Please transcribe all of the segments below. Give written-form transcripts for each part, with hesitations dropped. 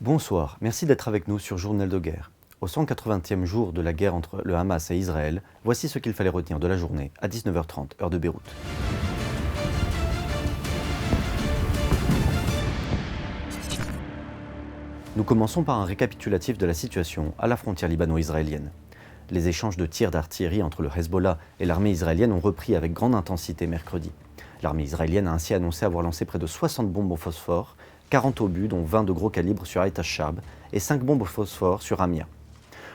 Bonsoir, merci d'être avec nous sur Journal de guerre. Au 180e jour de la guerre entre le Hamas et Israël, voici ce qu'il fallait retenir de la journée à 19h30, heure de Beyrouth. Nous commençons par un récapitulatif de la situation à la frontière libano-israélienne. Les échanges de tirs d'artillerie entre le Hezbollah et l'armée israélienne ont repris avec grande intensité mercredi. L'armée israélienne a ainsi annoncé avoir lancé près de 60 bombes au phosphore, 40 obus dont 20 de gros calibre sur Ait al-Shab et 5 bombes au phosphore sur Ramia.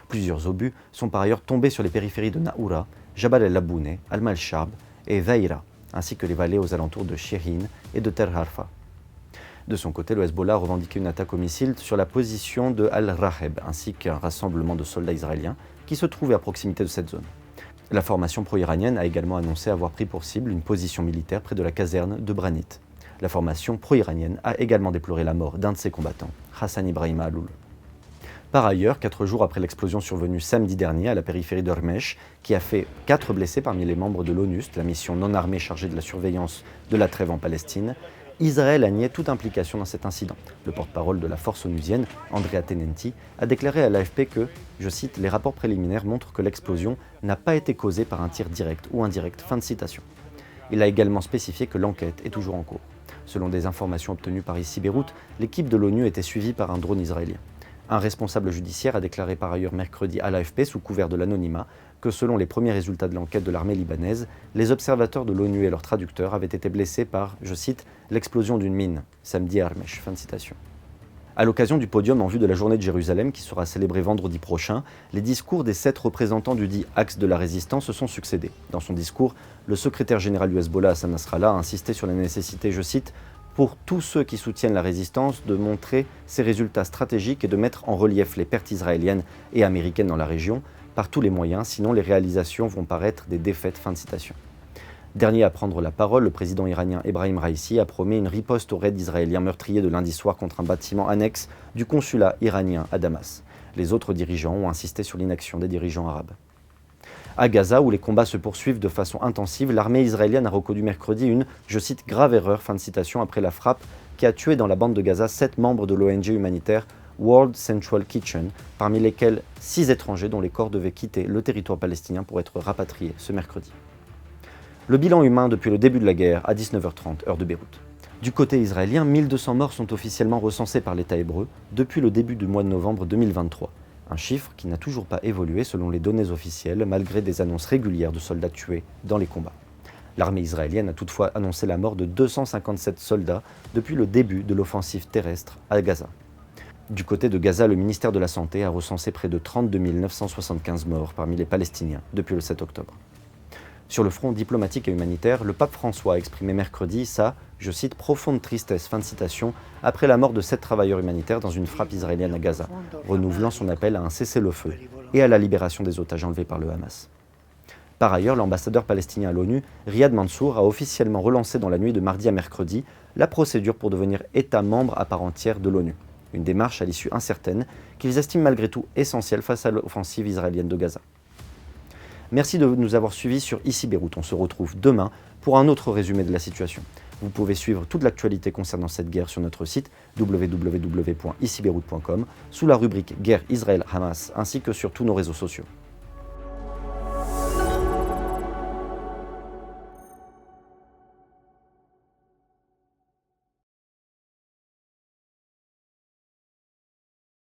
Plusieurs obus sont par ailleurs tombés sur les périphéries de Naoura, Jabal el-Laboune, Al-Malshab et Veira, ainsi que les vallées aux alentours de Shirin et de Tel Harfa. De son côté, le Hezbollah a revendiqué une attaque au missile sur la position de Al-Raheb, ainsi qu'un rassemblement de soldats israéliens qui se trouvaient à proximité de cette zone. La formation pro-iranienne a également annoncé avoir pris pour cible une position militaire près de la caserne de Branit. La formation pro-iranienne a également déploré la mort d'un de ses combattants, Hassan Ibrahim Aloul. Par ailleurs, 4 jours après l'explosion survenue samedi dernier à la périphérie d'Ormesh, qui a fait 4 blessés parmi les membres de l'ONUST, la mission non armée chargée de la surveillance de la trêve en Palestine, Israël a nié toute implication dans cet incident. Le porte-parole de la force onusienne, Andrea Tenenti, a déclaré à l'AFP que, je cite, « les rapports préliminaires montrent que l'explosion n'a pas été causée par un tir direct ou indirect ». Fin de citation. Il a également spécifié que l'enquête est toujours en cours. Selon des informations obtenues par ICI Beyrouth, l'équipe de l'ONU était suivie par un drone israélien. Un responsable judiciaire a déclaré par ailleurs mercredi à l'AFP, sous couvert de l'anonymat, que selon les premiers résultats de l'enquête de l'armée libanaise, les observateurs de l'ONU et leurs traducteurs avaient été blessés par, je cite, « l'explosion d'une mine », samedi à Armesh. Fin de citation. À l'occasion du podium en vue de la journée de Jérusalem qui sera célébrée vendredi prochain, les discours des 7 représentants du dit axe de la résistance se sont succédés. Dans son discours, le secrétaire général du Hezbollah, Hassan Nasrallah, a insisté sur la nécessité, je cite, pour tous ceux qui soutiennent la résistance, de montrer ses résultats stratégiques et de mettre en relief les pertes israéliennes et américaines dans la région, par tous les moyens, sinon les réalisations vont paraître des défaites. Fin de citation. Dernier à prendre la parole, le président iranien Ebrahim Raïssi a promis une riposte au raid israélien meurtrier de lundi soir contre un bâtiment annexe du consulat iranien à Damas. Les autres dirigeants ont insisté sur l'inaction des dirigeants arabes. À Gaza, où les combats se poursuivent de façon intensive, l'armée israélienne a reconnu mercredi une, je cite, grave erreur, fin de citation, après la frappe qui a tué dans la bande de Gaza 7 membres de l'ONG humanitaire World Central Kitchen, parmi lesquels 6 étrangers dont les corps devaient quitter le territoire palestinien pour être rapatriés ce mercredi. Le bilan humain depuis le début de la guerre à 19h30, heure de Beyrouth. Du côté israélien, 1200 morts sont officiellement recensés par l'État hébreu depuis le début du mois de novembre 2023. Un chiffre qui n'a toujours pas évolué selon les données officielles, malgré des annonces régulières de soldats tués dans les combats. L'armée israélienne a toutefois annoncé la mort de 257 soldats depuis le début de l'offensive terrestre à Gaza. Du côté de Gaza, le ministère de la Santé a recensé près de 32 975 morts parmi les Palestiniens depuis le 7 octobre. Sur le front diplomatique et humanitaire, le pape François a exprimé mercredi sa, je cite, profonde tristesse, fin de citation, après la mort de 7 travailleurs humanitaires dans une frappe israélienne à Gaza, renouvelant son appel à un cessez-le-feu et à la libération des otages enlevés par le Hamas. Par ailleurs, l'ambassadeur palestinien à l'ONU, Riyad Mansour, a officiellement relancé dans la nuit de mardi à mercredi la procédure pour devenir État membre à part entière de l'ONU. Une démarche à l'issue incertaine qu'ils estiment malgré tout essentielle face à l'offensive israélienne de Gaza. Merci de nous avoir suivis sur ICI Beyrouth. On se retrouve demain pour un autre résumé de la situation. Vous pouvez suivre toute l'actualité concernant cette guerre sur notre site www.icibeyrouth.com sous la rubrique Guerre Israël-Hamas ainsi que sur tous nos réseaux sociaux.